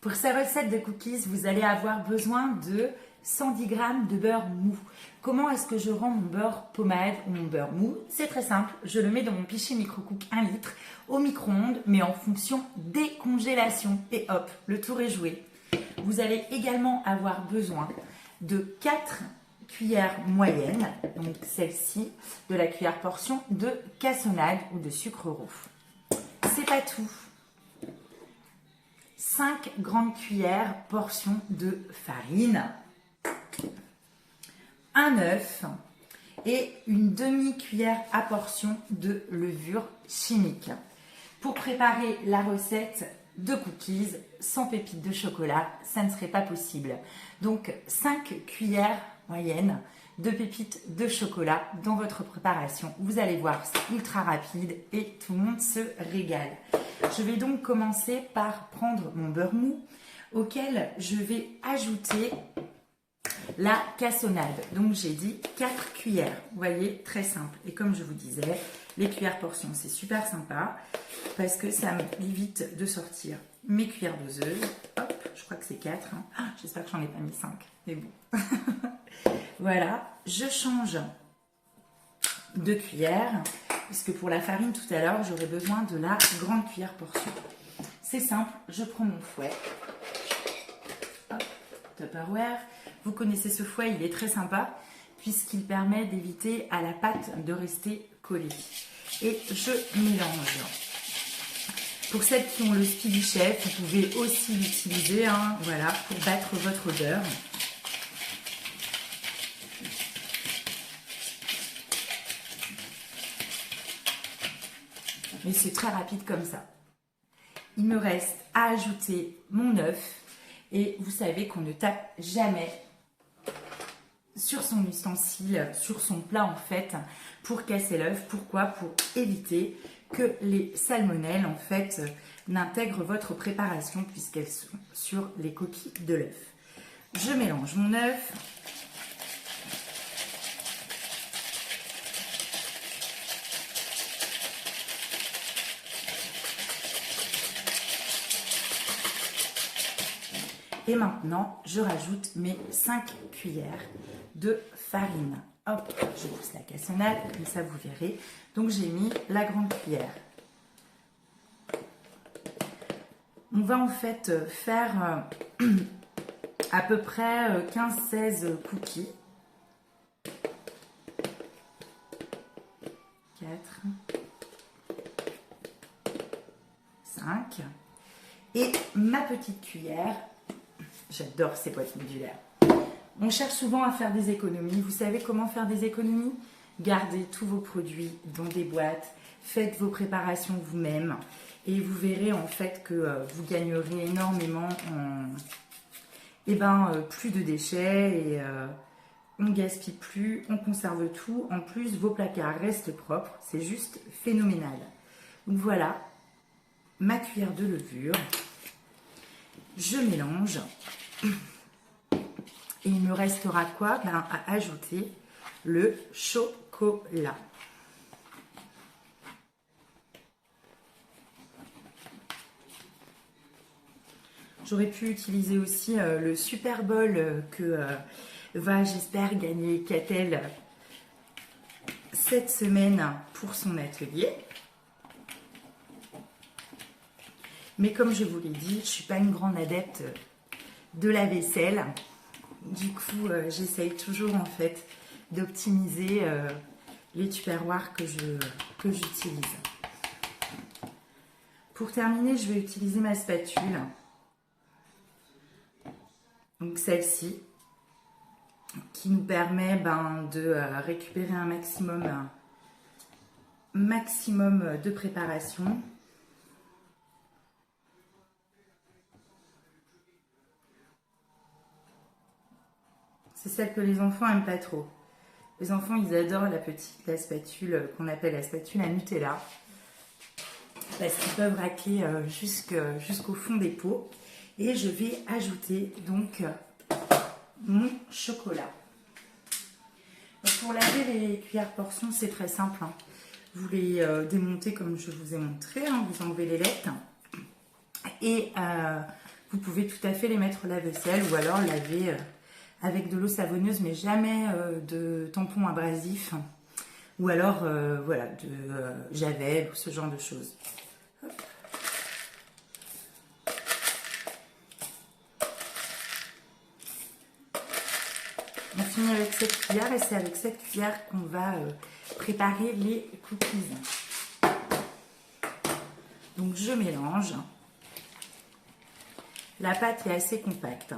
Pour cette recette de cookies, vous allez avoir besoin de 110 g de beurre mou. Comment est-ce que je rends mon beurre pommade ou mon beurre mou? C'est très simple, je le mets dans mon pichet micro-cook 1 litre au micro-ondes, mais en fonction des congélations. Et hop, le tour est joué. Vous allez également avoir besoin de 4 cuillères moyennes, donc celle-ci, de la cuillère portion de cassonade ou de sucre roux. C'est pas tout. 5 grandes cuillères portions de farine, un œuf et une demi-cuillère à portion de levure chimique. Pour préparer la recette de cookies sans pépites de chocolat, ça ne serait pas possible. Donc 5 cuillères moyennes de pépites de chocolat dans votre préparation. Vous allez voir, c'est ultra rapide et tout le monde se régale. Je vais donc commencer par prendre mon beurre mou auquel je vais ajouter la cassonade. Donc j'ai dit 4 cuillères. Vous voyez, très simple. Et comme je vous disais, les cuillères portions, c'est super sympa parce que ça m'évite de sortir mes cuillères doseuses. Hop, je crois que c'est 4. Hein. Ah, j'espère que j'en ai pas mis 5. Mais bon. Voilà, je change de cuillère puisque pour la farine tout à l'heure, j'aurai besoin de la grande cuillère portion. C'est simple, je prends mon fouet. Hop, Tupperware. Vous connaissez ce fouet, il est très sympa puisqu'il permet d'éviter à la pâte de rester collée. Et je mélange. Pour celles qui ont le Speedy Chef, vous pouvez aussi l'utiliser, hein, voilà, pour battre votre beurre. Mais c'est très rapide comme ça. Il me reste à ajouter mon œuf. Et vous savez qu'on ne tape jamais sur son ustensile, sur son plat en fait, pour casser l'œuf. Pourquoi? Pour éviter que les salmonelles en fait n'intègrent votre préparation puisqu'elles sont sur les coquilles de l'œuf. Je mélange mon œuf. Et maintenant, je rajoute mes 5 cuillères de farine. Hop, je pousse la cassonade, comme ça vous verrez. Donc j'ai mis la grande cuillère. On va en fait faire à peu près 15-16 cookies. 4, 5. Et ma petite cuillère. J'adore ces boîtes modulaires. On cherche souvent à faire des économies. Vous savez comment faire des économies? Gardez tous vos produits dans des boîtes. Faites vos préparations vous-même. Et vous verrez en fait que vous gagnerez énormément en plus de déchets. Et on ne gaspille plus, on conserve tout. En plus, vos placards restent propres. C'est juste phénoménal. Donc voilà, ma cuillère de levure. Je mélange et il me restera quoi? À ajouter le chocolat. J'aurais pu utiliser aussi le Super Bowl que va, j'espère, gagner Catel cette semaine pour son atelier. Mais comme je vous l'ai dit, je ne suis pas une grande adepte de la vaisselle. Du coup, j'essaye toujours en fait d'optimiser les tupperwares que j'utilise. Pour terminer, je vais utiliser ma spatule. Donc celle-ci, qui nous permet de récupérer un maximum de préparation. C'est celle que les enfants n'aiment pas trop. Les enfants, ils adorent la spatule qu'on appelle la spatule à Nutella. Parce qu'ils peuvent racler jusqu'au fond des pots. Et je vais ajouter donc mon chocolat. Donc pour laver les cuillères portions, c'est très simple. Hein. Vous les démontez comme je vous ai montré. Hein. Vous enlevez les lettres. Et Vous pouvez tout à fait les mettre au lave-vaisselle ou alors laver avec de l'eau savonneuse, mais jamais de tampon abrasif. Ou alors, voilà, de javel ou ce genre de choses. Hop. On finit avec cette cuillère et c'est avec cette cuillère qu'on va préparer les cookies. Donc je mélange. La pâte est assez compacte.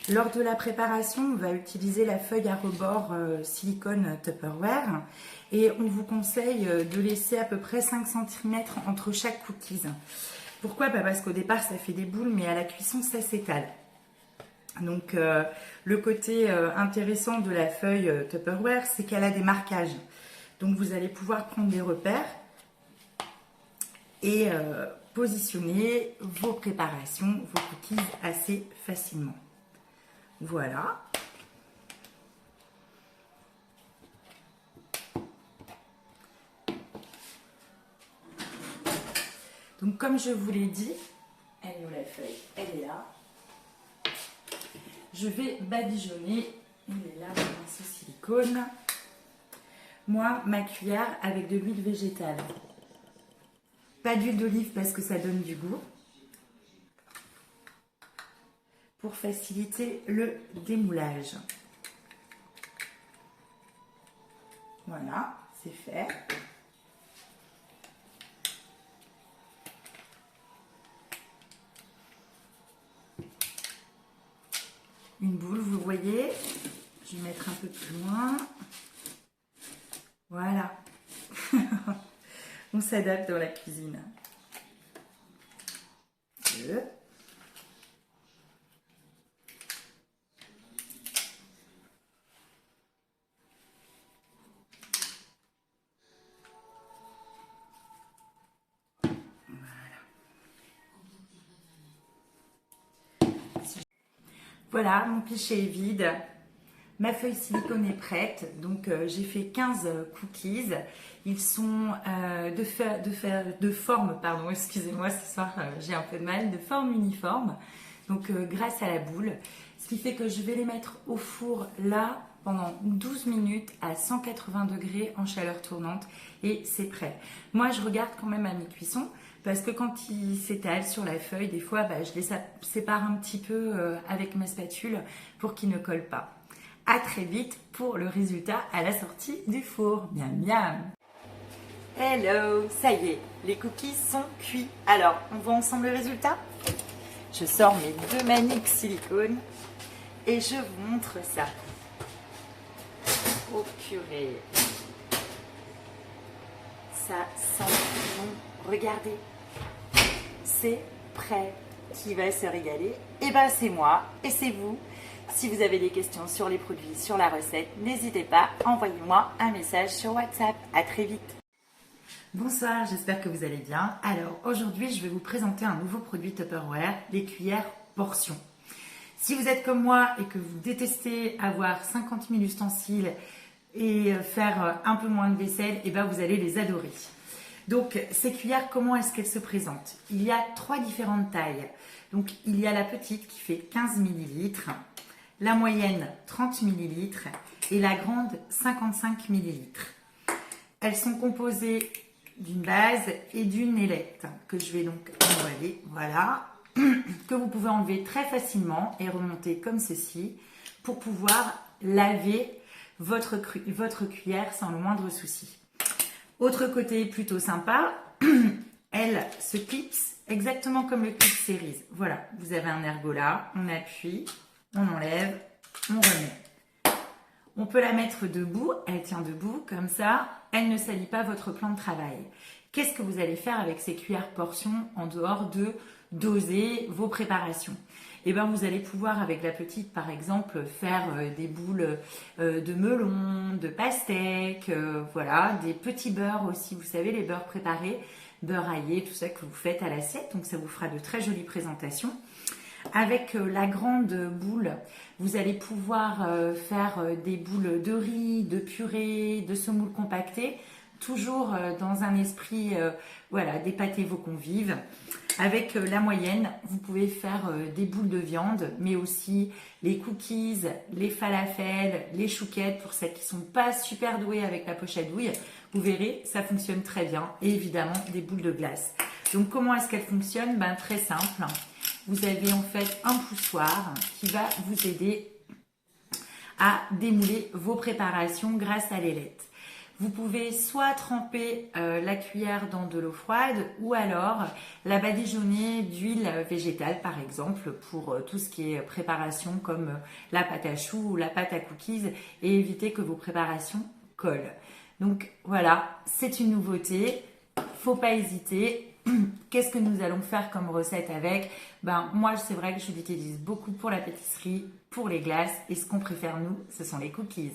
Lors de la préparation, on va utiliser la feuille à rebord silicone Tupperware et on vous conseille de laisser à peu près 5 cm entre chaque cookies. Pourquoi? Parce qu'au départ ça fait des boules, mais à la cuisson ça s'étale. Donc le côté intéressant de la feuille Tupperware, c'est qu'elle a des marquages. Donc vous allez pouvoir prendre des repères et positionner vos préparations, vos cookies assez facilement. Voilà. Donc comme je vous l'ai dit, elle est où la feuille? Elle est là. Je vais badigeonner, il est là, mon pinceau silicone. Moi, ma cuillère avec de l'huile végétale. Pas d'huile d'olive parce que ça donne du goût. Pour faciliter le démoulage. Voilà, c'est fait. Une boule, vous voyez. Je vais mettre un peu plus loin. Voilà. On s'adapte dans la cuisine. Deux. Voilà, mon pichet est vide. Ma feuille silicone est prête. Donc, j'ai fait 15 cookies. Ils sont de forme, pardon, excusez-moi, ce soir, j'ai un peu de mal, de forme uniforme. Donc, grâce à la boule. Ce qui fait que je vais les mettre au four là pendant 12 minutes à 180 degrés en chaleur tournante et c'est prêt. Moi, je regarde quand même à mi-cuisson parce que quand ils s'étalent sur la feuille, des fois, je les sépare un petit peu avec ma spatule pour qu'ils ne collent pas. À très vite pour le résultat à la sortie du four. Miam miam. Hello, ça y est, les cookies sont cuits. Alors, on voit ensemble le résultat? Je sors mes 2 maniques silicone et je vous montre ça. Oh purée. Ça sent bon. Regardez. C'est prêt. Qui va se régaler? Eh ben c'est moi et c'est vous. Si vous avez des questions sur les produits, sur la recette, n'hésitez pas, envoyez-moi un message sur WhatsApp. À très vite. Bonsoir, j'espère que vous allez bien. Alors aujourd'hui, je vais vous présenter un nouveau produit Tupperware, les cuillères portions. Si vous êtes comme moi et que vous détestez avoir 50 000 ustensiles et faire un peu moins de vaisselle, eh ben vous allez les adorer. Donc ces cuillères, comment est-ce qu'elles se présentent? Il y a 3 différentes tailles. Donc il y a la petite qui fait 15 ml, la moyenne 30 ml et la grande 55 ml. Elles sont composées d'une base et d'une ailette que je vais donc envoyer, voilà, que vous pouvez enlever très facilement et remonter comme ceci pour pouvoir laver votre cuillère sans le moindre souci. Autre côté plutôt sympa, elle se clipse exactement comme le clip Series. Voilà, vous avez un ergot là, on appuie, on enlève, on remet. On peut la mettre debout, elle tient debout comme ça, elle ne salit pas votre plan de travail. Qu'est-ce que vous allez faire avec ces cuillères portions en dehors de doser vos préparations? Eh bien, vous allez pouvoir avec la petite par exemple faire des boules de melon, de pastèque, voilà, des petits beurres aussi, vous savez les beurres préparés, beurre aillé, tout ça que vous faites à l'assiette, donc ça vous fera de très jolies présentations. Avec la grande boule, vous allez pouvoir faire des boules de riz, de purée, de semoule compactée, toujours dans un esprit, voilà, d'épater vos convives. Avec la moyenne, vous pouvez faire des boules de viande, mais aussi les cookies, les falafels, les chouquettes pour celles qui sont pas super douées avec la poche à douille. Vous verrez, ça fonctionne très bien. Et évidemment, des boules de glace. Donc, comment est-ce qu'elles fonctionnent? Ben, très simple. Vous avez en fait un poussoir qui va vous aider à démouler vos préparations grâce à l'ailette. Vous pouvez soit tremper la cuillère dans de l'eau froide ou alors la badigeonner d'huile végétale par exemple pour tout ce qui est préparation comme la pâte à choux ou la pâte à cookies et éviter que vos préparations collent. Donc voilà, c'est une nouveauté, faut pas hésiter. Qu'est-ce que nous allons faire comme recette avec? Ben moi c'est vrai que je l'utilise beaucoup pour la pâtisserie, pour les glaces et ce qu'on préfère nous, ce sont les cookies.